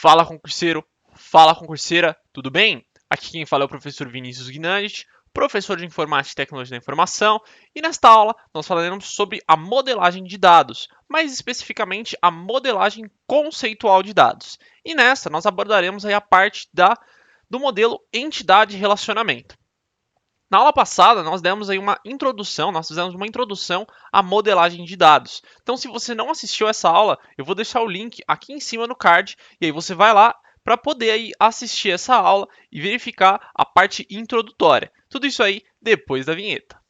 Fala concurseiro, fala concurseira, tudo bem? Aqui quem fala é o professor Vinícius Guinandes, professor de Informática e Tecnologia da Informação, e nesta aula nós falaremos sobre a modelagem de dados, mais especificamente a modelagem conceitual de dados. E nessa nós abordaremos aí a parte do modelo entidade-relacionamento. Na aula passada, nós demos aí nós fizemos uma introdução à modelagem de dados. Então, se você não assistiu essa aula, eu vou deixar o link aqui em cima no card, e aí você vai lá para poder aí assistir essa aula e verificar a parte introdutória. Tudo isso aí depois da vinheta.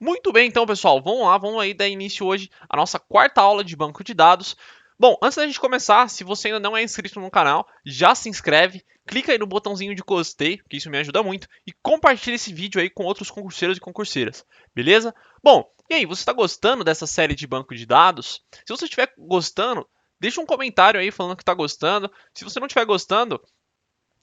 Muito bem, então, pessoal, vamos lá, vamos aí dar início hoje à nossa quarta aula de banco de dados. Bom, antes da gente começar, se você ainda não é inscrito no canal, já se inscreve, clica aí no botãozinho de gostei, que isso me ajuda muito, e compartilha esse vídeo aí com outros concurseiros e concurseiras, beleza? Bom, e aí, você está gostando dessa série de banco de dados? Se você estiver gostando, deixa um comentário aí falando que está gostando. Se você não estiver gostando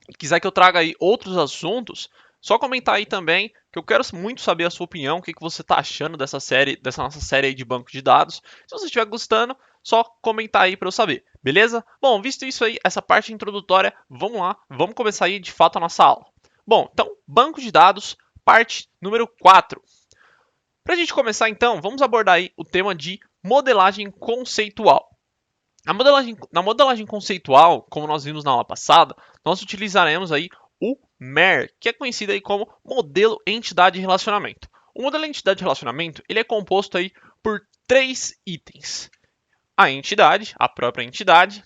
e quiser que eu traga aí outros assuntos, só comentar aí também, que eu quero muito saber a sua opinião, o que você está achando dessa série, dessa nossa série aí de banco de dados. Se você estiver gostando, só comentar aí para eu saber, beleza? Bom, visto isso aí, essa parte introdutória, vamos lá, vamos começar aí de fato a nossa aula. Bom, então, banco de dados, parte número 4. Para a gente começar então, vamos abordar aí o tema de modelagem conceitual. Na modelagem conceitual, como nós vimos na aula passada, nós utilizaremos aí o MER, que é conhecido aí como modelo entidade relacionamento. O modelo entidade relacionamento, ele é composto aí por 3 itens: a entidade, a própria entidade,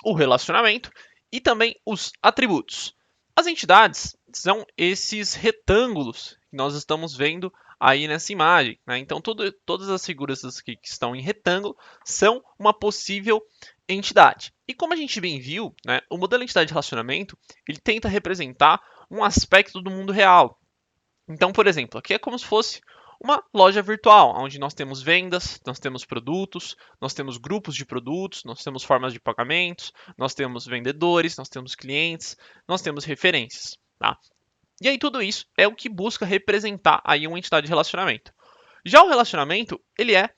o relacionamento e também os atributos. As entidades são esses retângulos que nós estamos vendo aí nessa imagem, né? Então, todas as figuras que estão em retângulo são uma possível entidade. E como a gente bem viu, né, o modelo entidade de relacionamento ele tenta representar um aspecto do mundo real. Então, por exemplo, aqui é como se fosse uma loja virtual, onde nós temos vendas, nós temos produtos, nós temos grupos de produtos, nós temos formas de pagamentos, nós temos vendedores, nós temos clientes, nós temos referências. Tá? E aí tudo isso é o que busca representar aí uma entidade de relacionamento. Já o relacionamento, ele é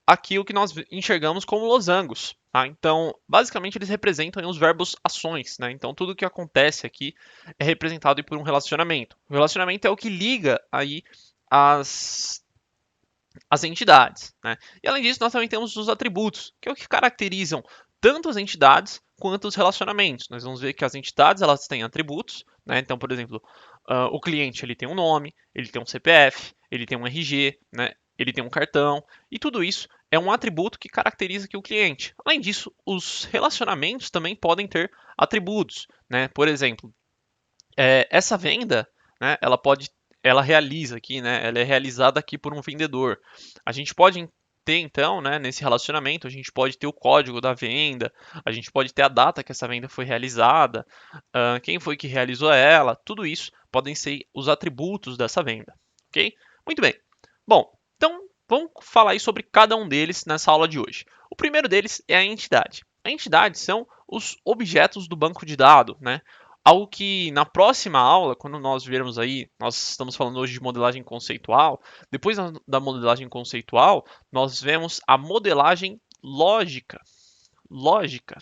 aqui o que nós enxergamos como losangos. Tá? Então, basicamente, eles representam os verbos ações. Né? Então, tudo o que acontece aqui é representado por um relacionamento. O relacionamento é o que liga aí as entidades. Né? E, além disso, nós também temos os atributos, que é o que caracterizam tanto as entidades quanto os relacionamentos. Nós vamos ver que as entidades elas têm atributos. Né? Então, por exemplo, o cliente ele tem um nome, ele tem um CPF, ele tem um RG, né? Ele tem um cartão, e tudo isso é um atributo que caracteriza aqui o cliente. Além disso, os relacionamentos também podem ter atributos. Né? Por exemplo, essa venda, né, ela realiza aqui, né, ela é realizada aqui por um vendedor. A gente pode ter então, né, nesse relacionamento, a gente pode ter o código da venda, a gente pode ter a data que essa venda foi realizada, quem foi que realizou ela, tudo isso podem ser os atributos dessa venda, ok? Muito bem. Bom, então vamos falar aí sobre cada um deles nessa aula de hoje. O primeiro deles é a entidade. A entidade são os objetos do banco de dados, né? Algo que na próxima aula, quando nós vermos aí, nós estamos falando hoje de modelagem conceitual, depois da modelagem conceitual, nós vemos a modelagem lógica. Lógica.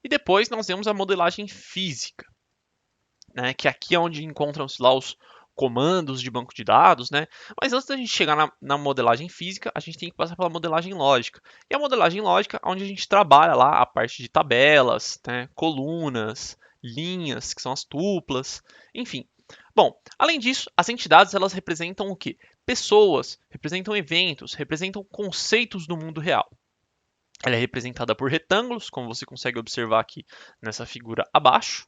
E depois nós vemos a modelagem física, né? Que aqui é onde encontram-se lá os comandos de banco de dados, né? Mas antes da gente chegar na modelagem física, a gente tem que passar pela modelagem lógica. E a modelagem lógica é onde a gente trabalha lá a parte de tabelas, né? Colunas, linhas, que são as tuplas, enfim. Bom, além disso, as entidades elas representam o quê? Pessoas, representam eventos, representam conceitos do mundo real. Ela é representada por retângulos, como você consegue observar aqui nessa figura abaixo.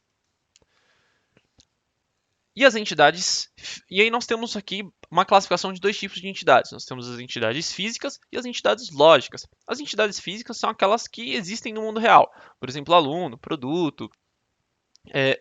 E as entidades, e aí nós temos aqui uma classificação de 2 tipos de entidades. Nós temos as entidades físicas e as entidades lógicas. As entidades físicas são aquelas que existem no mundo real. Por exemplo, aluno, produto,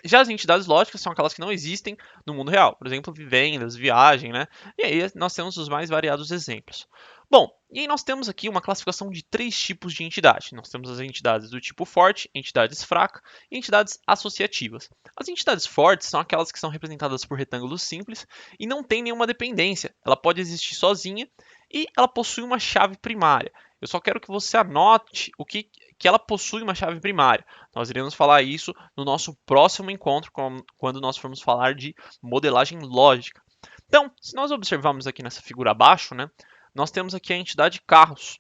Já as entidades lógicas são aquelas que não existem no mundo real, por exemplo, vivendas, viagem, né? E aí nós temos os mais variados exemplos. Bom, e aí nós temos aqui uma classificação de três tipos de entidade. Nós temos as entidades do tipo forte, entidades fracas e entidades associativas. As entidades fortes são aquelas que são representadas por retângulos simples e não têm nenhuma dependência. Ela pode existir sozinha e ela possui uma chave primária. Eu só quero que você anote o que ela possui uma chave primária. Nós iremos falar isso no nosso próximo encontro, quando nós formos falar de modelagem lógica. Então, se nós observarmos aqui nessa figura abaixo, né, nós temos aqui a entidade carros.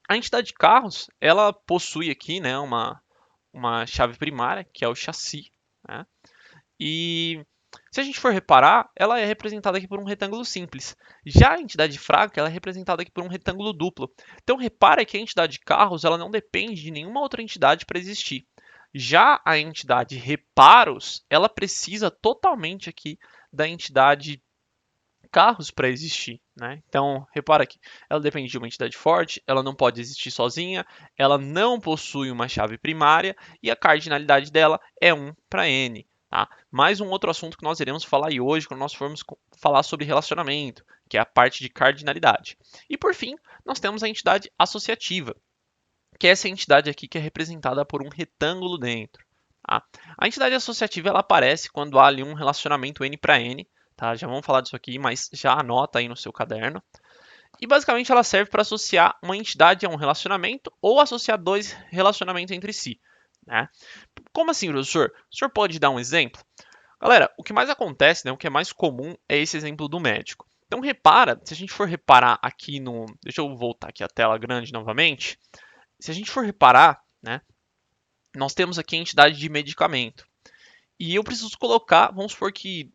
A entidade carros, ela possui aqui, né, uma chave primária, que é o chassi, né, e se a gente for reparar, ela é representada aqui por um retângulo simples. Já a entidade fraca, ela é representada aqui por um retângulo duplo. Então, repara que a entidade carros, ela não depende de nenhuma outra entidade para existir. Já a entidade reparos, ela precisa totalmente aqui da entidade carros para existir, né? Então, repara aqui, ela depende de uma entidade forte, ela não pode existir sozinha, ela não possui uma chave primária e a cardinalidade dela é 1 para n. Tá? Mais um outro assunto que nós iremos falar aí hoje, quando nós formos falar sobre relacionamento, que é a parte de cardinalidade. E por fim, nós temos a entidade associativa, que é essa entidade aqui que é representada por um retângulo dentro. Tá? A entidade associativa ela aparece quando há ali um relacionamento n para n, tá? Já vamos falar disso aqui, mas já anota aí no seu caderno. E basicamente ela serve para associar uma entidade a um relacionamento ou associar dois relacionamentos entre si. Né? Como assim, professor? O senhor pode dar um exemplo? Galera, o que mais acontece, né, o que é mais comum é esse exemplo do médico. Então repara, se a gente for reparar aqui no... Deixa eu voltar aqui a tela grande novamente. Se a gente for reparar, né, nós temos aqui a entidade de medicamento. E eu preciso colocar, vamos supor que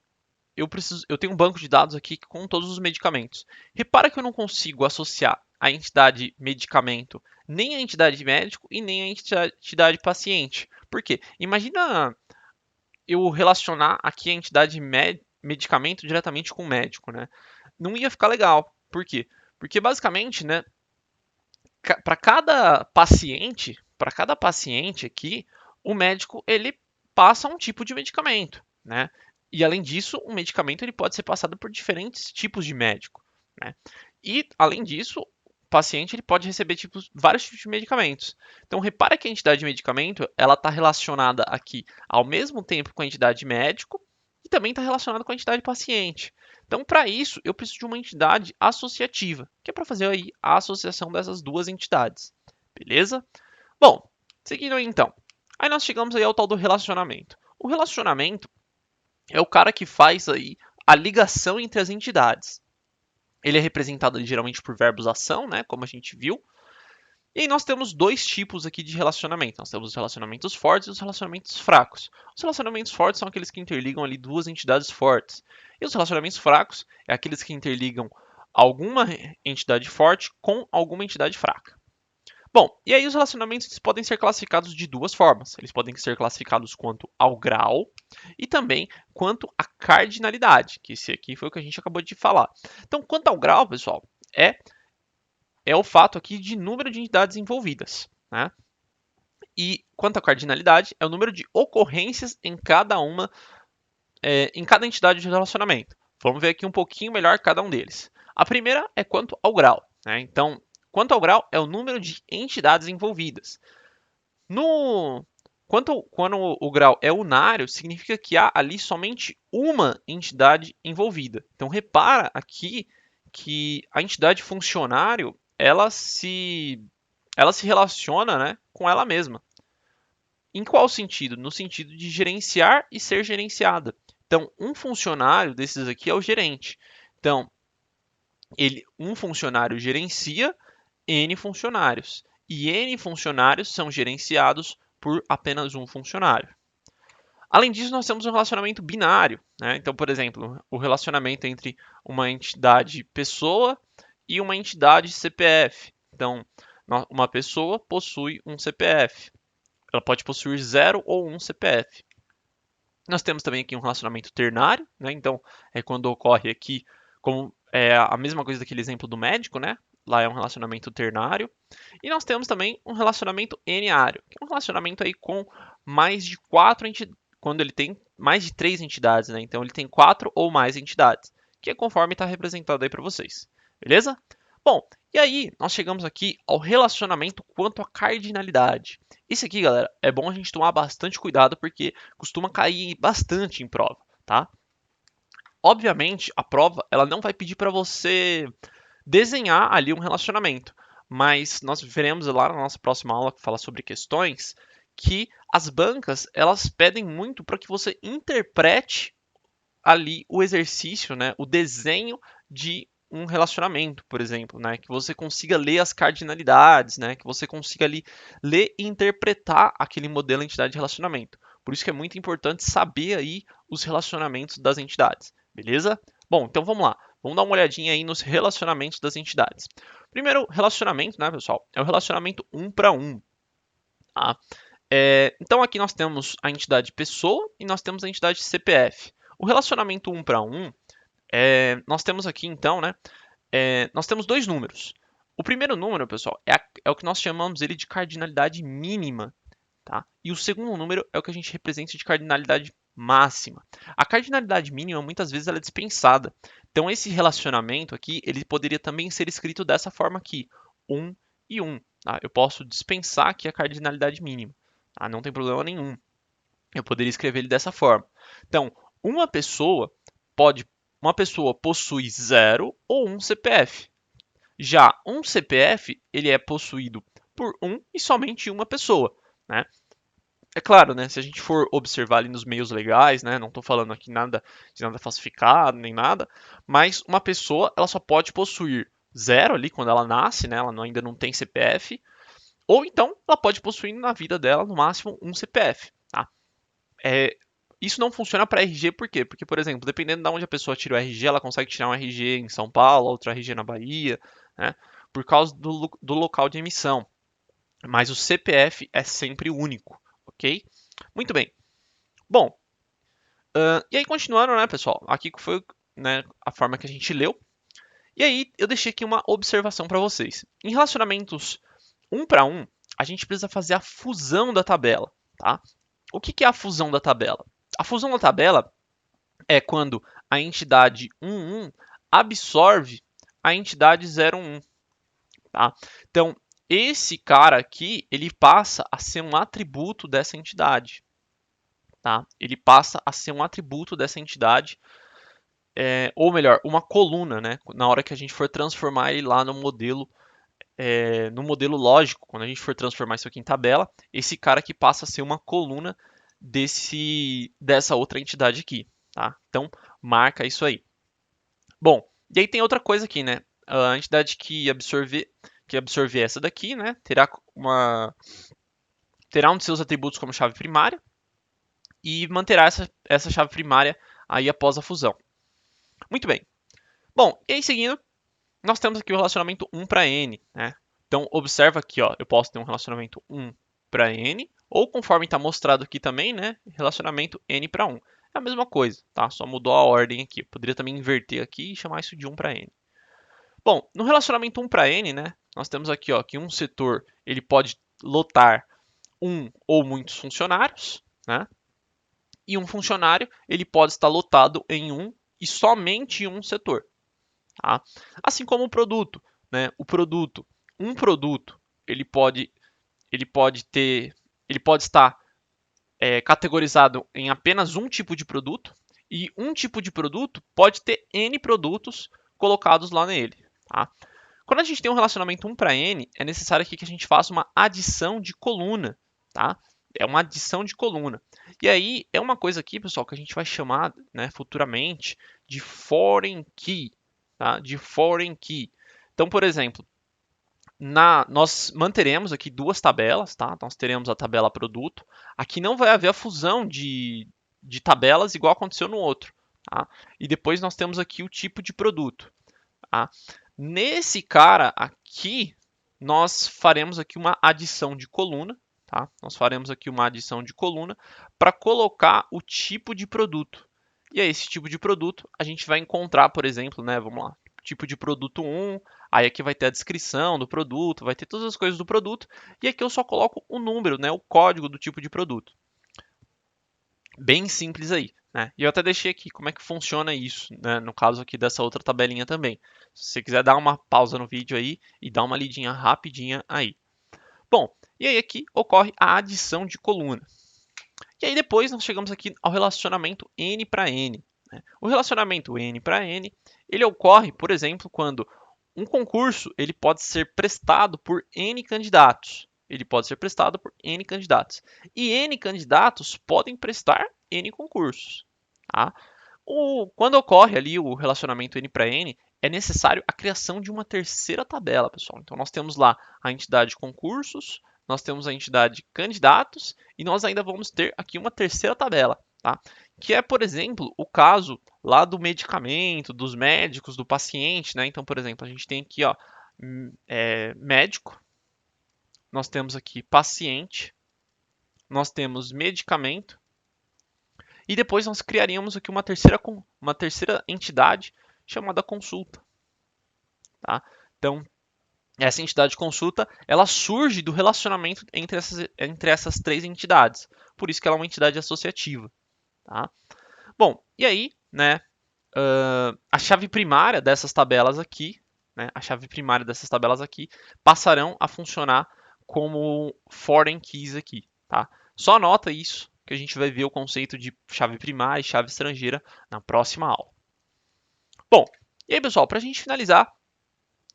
eu tenho um banco de dados aqui com todos os medicamentos. Repara que eu não consigo associar a entidade medicamento nem a entidade médico e nem a entidade paciente. Por quê? Imagina eu relacionar aqui a entidade medicamento diretamente com o médico, né? Não ia ficar legal. Por quê? Porque basicamente, né, para cada paciente aqui, o médico ele passa um tipo de medicamento, né? E além disso, o medicamento ele pode ser passado por diferentes tipos de médico, né? E além disso, o paciente ele pode receber vários tipos de medicamentos. Então repara que a entidade de medicamento ela está relacionada aqui ao mesmo tempo com a entidade médico e também está relacionada com a entidade paciente. Então, para isso, eu preciso de uma entidade associativa, que é para fazer aí a associação dessas duas entidades. Beleza? Bom, seguindo aí então. Aí nós chegamos aí ao tal do relacionamento. O relacionamento é o cara que faz aí a ligação entre as entidades. Ele é representado geralmente por verbos ação, né, como a gente viu. E aí nós temos dois tipos aqui de relacionamento. Nós temos os relacionamentos fortes e os relacionamentos fracos. Os relacionamentos fortes são aqueles que interligam ali duas entidades fortes. E os relacionamentos fracos é aqueles que interligam alguma entidade forte com alguma entidade fraca. Bom, e aí os relacionamentos podem ser classificados de duas formas. Eles podem ser classificados quanto ao grau e também quanto à cardinalidade, que esse aqui foi o que a gente acabou de falar. Então, quanto ao grau, pessoal, é o fato aqui de número de entidades envolvidas, né? E quanto à cardinalidade, é o número de ocorrências em cada entidade de relacionamento. Vamos ver aqui um pouquinho melhor cada um deles. A primeira é quanto ao grau, né? Então, quanto ao grau é o número de entidades envolvidas. Quando o grau é unário, significa que há ali somente uma entidade envolvida. Então, repara aqui que a entidade funcionário ela se relaciona, né, com ela mesma. Em qual sentido? No sentido de gerenciar e ser gerenciada. Então, um funcionário desses aqui é o gerente. Então, um funcionário gerencia N funcionários. E N funcionários são gerenciados por apenas um funcionário. Além disso, nós temos um relacionamento binário. Né? Então, por exemplo, o relacionamento entre uma entidade pessoa e uma entidade CPF. Então, uma pessoa possui um CPF. Ela pode possuir 0 ou 1 CPF. Nós temos também aqui um relacionamento ternário, né? Então, é quando ocorre aqui, como é a mesma coisa daquele exemplo do médico, né? Lá é um relacionamento ternário. E nós temos também um relacionamento enário, que é um relacionamento aí com mais de quando ele tem mais de 3 entidades, né? Então ele tem 4 ou mais entidades, que é conforme está representado aí para vocês. Beleza? Bom, e aí nós chegamos aqui ao relacionamento quanto à cardinalidade. Isso aqui, galera, é bom a gente tomar bastante cuidado porque costuma cair bastante em prova, tá? Obviamente, a prova ela não vai pedir para você desenhar ali um relacionamento, mas nós veremos lá na nossa próxima aula que fala sobre questões que as bancas elas pedem muito para que você interprete ali o exercício, né, o desenho de um relacionamento, por exemplo, né, que você consiga ler as cardinalidades, né, que você consiga ali ler e interpretar aquele modelo entidade de relacionamento. Por isso que é muito importante saber aí os relacionamentos das entidades, beleza? Bom, então vamos lá. Vamos dar uma olhadinha aí nos relacionamentos das entidades. Primeiro relacionamento, né, pessoal, é o relacionamento 1 para 1. Tá? Então aqui nós temos a entidade pessoa e nós temos a entidade CPF. O relacionamento 1 para 1, nós temos aqui então, né, nós temos dois números. O primeiro número, pessoal, é o que nós chamamos ele de cardinalidade mínima, tá? E o segundo número é o que a gente representa de cardinalidade máxima. A cardinalidade mínima, muitas vezes, ela é dispensada. Então, esse relacionamento aqui, ele poderia também ser escrito dessa forma aqui, 1 e 1. Tá? Eu posso dispensar aqui a cardinalidade mínima, tá? Não tem problema nenhum. Eu poderia escrever ele dessa forma. Então, uma pessoa possui 0 ou um CPF. Já um CPF, ele é possuído por um e somente uma pessoa, né? É claro, né? Se a gente for observar ali nos meios legais, né? Não estou falando aqui nada de nada falsificado nem nada, mas uma pessoa ela só pode possuir 0 ali quando ela nasce, né? Ela ainda não tem CPF, ou então ela pode possuir na vida dela no máximo um CPF, tá? Isso não funciona para RG, por quê? Porque, por exemplo, dependendo de onde a pessoa tira o RG, ela consegue tirar um RG em São Paulo, outro RG na Bahia, né? Por causa do local de emissão. Mas o CPF é sempre único, ok? Muito bem. Bom, e aí continuando, né, pessoal? Aqui foi, né, a forma que a gente leu. E aí eu deixei aqui uma observação para vocês. Em relacionamentos 1 para 1, a gente precisa fazer a fusão da tabela, tá? O que é a fusão da tabela? A fusão da tabela é quando a entidade 11 absorve a entidade 01, tá? Então, esse cara aqui, ele passa a ser um atributo dessa entidade, tá? Ele passa a ser um atributo dessa entidade, ou melhor, uma coluna, né? Na hora que a gente for transformar ele lá no modelo lógico, quando a gente for transformar isso aqui em tabela, esse cara aqui passa a ser uma coluna dessa outra entidade aqui, tá? Então, marca isso aí. Bom, e aí tem outra coisa aqui, né? A entidade que absorver essa daqui, né? Terá um de seus atributos como chave primária e manterá essa chave primária aí após a fusão. Muito bem. Bom, e aí seguindo, nós temos aqui o relacionamento 1 para n, né? Então, observa aqui, ó, eu posso ter um relacionamento 1 para n, ou conforme está mostrado aqui também, né, relacionamento n para 1. É a mesma coisa, tá? Só mudou a ordem aqui. Eu poderia também inverter aqui e chamar isso de 1 para n. Bom, no relacionamento 1 para n, né, nós temos aqui ó, que um setor ele pode lotar um ou muitos funcionários, né? E um funcionário ele pode estar lotado em um e somente um setor. Tá? Assim como o produto, né? Um produto, ele pode estar categorizado em apenas um tipo de produto e um tipo de produto pode ter N produtos colocados lá nele. Tá? Quando a gente tem um relacionamento 1 para N, é necessário aqui que a gente faça uma adição de coluna. Tá? É uma adição de coluna. E aí é uma coisa aqui, pessoal, que a gente vai chamar, né, futuramente de foreign key. Tá? De foreign key. Então, por exemplo, nós manteremos aqui duas tabelas, tá? Nós teremos a tabela produto. Aqui não vai haver a fusão de tabelas igual aconteceu no outro. Tá? E depois nós temos aqui o tipo de produto. Tá? Nesse cara aqui, nós faremos aqui uma adição de coluna. Tá? Nós faremos aqui uma adição de coluna para colocar o tipo de produto. E aí, esse tipo de produto, a gente vai encontrar, por exemplo, né? Vamos lá, tipo de produto 1, aí aqui vai ter a descrição do produto, vai ter todas as coisas do produto, e aqui eu só coloco o número, né? O código do tipo de produto. Bem simples aí, né? E eu até deixei aqui como é que funciona isso, né? No caso aqui dessa outra tabelinha também. Se você quiser dar uma pausa no vídeo aí e dar uma lidinha rapidinha aí. Bom, e aí aqui ocorre a adição de coluna. E aí depois nós chegamos aqui ao relacionamento N para N. Né? O relacionamento N para N, ele ocorre, por exemplo, quando um concurso ele pode ser prestado por N candidatos. Ele pode ser prestado por N candidatos. E N candidatos podem prestar N concursos. Tá? Quando ocorre ali o relacionamento N para N, é necessário a criação de uma terceira tabela, pessoal. Então, nós temos lá a entidade concursos, nós temos a entidade candidatos e nós ainda vamos ter aqui uma terceira tabela, tá? Que é, por exemplo, o caso lá do medicamento, dos médicos, do paciente, né? Então, por exemplo, a gente tem aqui, ó, médico, nós temos aqui paciente, nós temos medicamento e depois nós criaríamos aqui uma terceira entidade chamada consulta, tá? Então, essa entidade consulta, ela surge do relacionamento entre essas três entidades. Por isso que ela é uma entidade associativa. Tá? Bom, e aí, né, a chave primária dessas tabelas aqui, né, a chave primária dessas tabelas aqui, passarão a funcionar como foreign keys aqui. Tá? Só anota isso, que a gente vai ver o conceito de chave primária e chave estrangeira na próxima aula. Bom, e aí, pessoal, para a gente finalizar,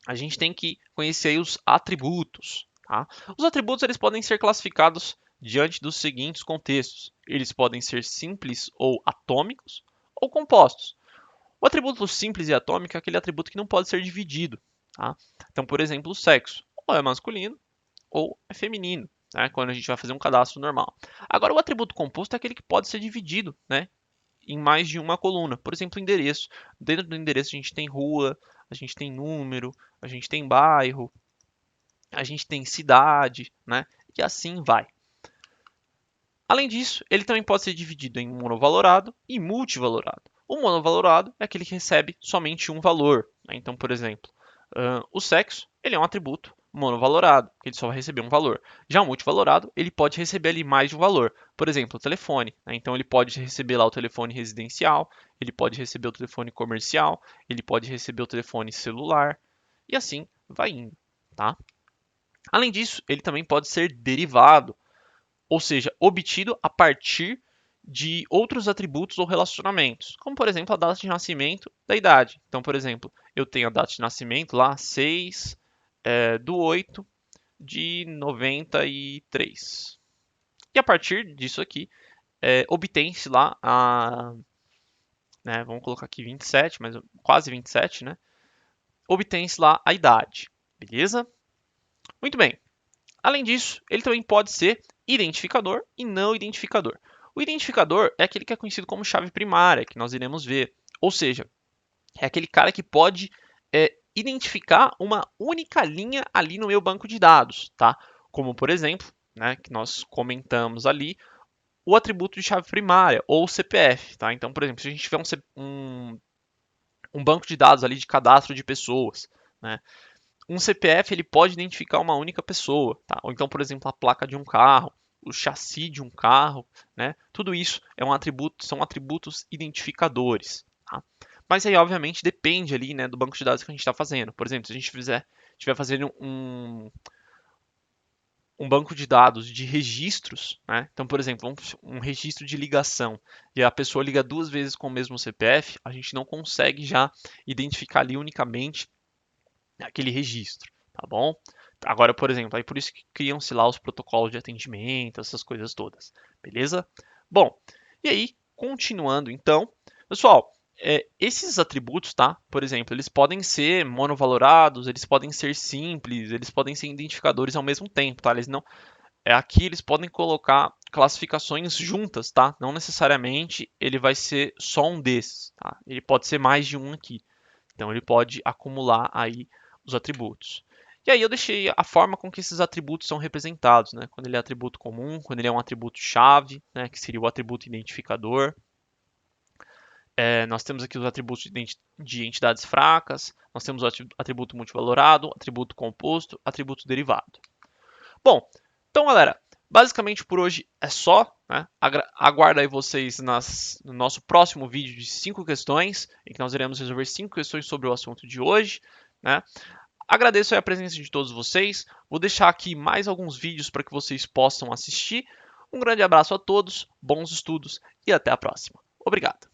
a gente tem que conhecer os atributos. Tá? Os atributos eles podem ser classificados diante dos seguintes contextos. Eles podem ser simples ou atômicos ou compostos. O atributo simples e atômico é aquele atributo que não pode ser dividido. Tá? Então, por exemplo, o sexo ou é masculino ou é feminino, né? Quando a gente vai fazer um cadastro normal. Agora, o atributo composto é aquele que pode ser dividido, né? Em mais de uma coluna. Por exemplo, endereço. Dentro do endereço a gente tem rua, a gente tem número, a gente tem bairro, a gente tem cidade, né? E assim vai. Além disso, ele também pode ser dividido em monovalorado e multivalorado. O monovalorado é aquele que recebe somente um valor. Né? Então, por exemplo, o sexo ele é um atributo monovalorado, que ele só vai receber um valor. Já o multivalorado, ele pode receber ali mais de um valor. Por exemplo, o telefone. Né? Então, ele pode receber lá o telefone residencial, ele pode receber o telefone comercial, ele pode receber o telefone celular, e assim vai indo. Tá? Além disso, ele também pode ser derivado, ou seja, obtido a partir de outros atributos ou relacionamentos, como por exemplo a data de nascimento da idade. Então, por exemplo, eu tenho a data de nascimento lá, 6 do 8 de 93. E a partir disso aqui, obtém-se lá né, vamos colocar aqui 27, mas quase 27, né? Obtém-se lá a idade, beleza? Muito bem. Além disso, ele também pode ser identificador e não identificador. O identificador é aquele que é conhecido como chave primária, que nós iremos ver. Ou seja, é aquele cara que pode identificar uma única linha ali no meu banco de dados, tá? Como, por exemplo, né, que nós comentamos ali, o atributo de chave primária, ou CPF, tá? Então, por exemplo, se a gente tiver um banco de dados ali de cadastro de pessoas, né? Um CPF ele pode identificar uma única pessoa, tá? Ou então, por exemplo, a placa de um carro, o chassi de um carro, né? Tudo isso são atributos identificadores, tá? Mas aí, obviamente, depende ali, né, do banco de dados que a gente está fazendo. Por exemplo, se a gente estiver fazendo um banco de dados de registros, né? Então, por exemplo, um registro de ligação e a pessoa liga duas vezes com o mesmo CPF, a gente não consegue já identificar ali unicamente aquele registro, tá bom? Agora, por exemplo, aí por isso que criam-se lá os protocolos de atendimento, essas coisas todas, beleza? Bom, e aí, continuando então, pessoal, esses atributos, tá? Por exemplo, eles podem ser monovalorados, eles podem ser simples, eles podem ser identificadores ao mesmo tempo, tá? Eles não, aqui eles podem colocar classificações juntas, tá? Não necessariamente ele vai ser só um desses, tá? Ele pode ser mais de um aqui. Então ele pode acumular aí os atributos. E aí eu deixei a forma com que esses atributos são representados, né? Quando ele é atributo comum, quando ele é um atributo chave, né? Que seria o atributo identificador. Nós temos aqui os atributos de entidades fracas, nós temos o atributo multivalorado, atributo composto, atributo derivado. Bom, então galera, Basicamente por hoje é só, né? Aguardo aí vocês no nosso próximo vídeo de 5 questões, em que nós iremos resolver 5 questões sobre o assunto de hoje, né? Agradeço aí a presença de todos vocês. Vou deixar aqui mais alguns vídeos para que vocês possam assistir. Um grande abraço a todos, bons estudos e até a próxima. Obrigado.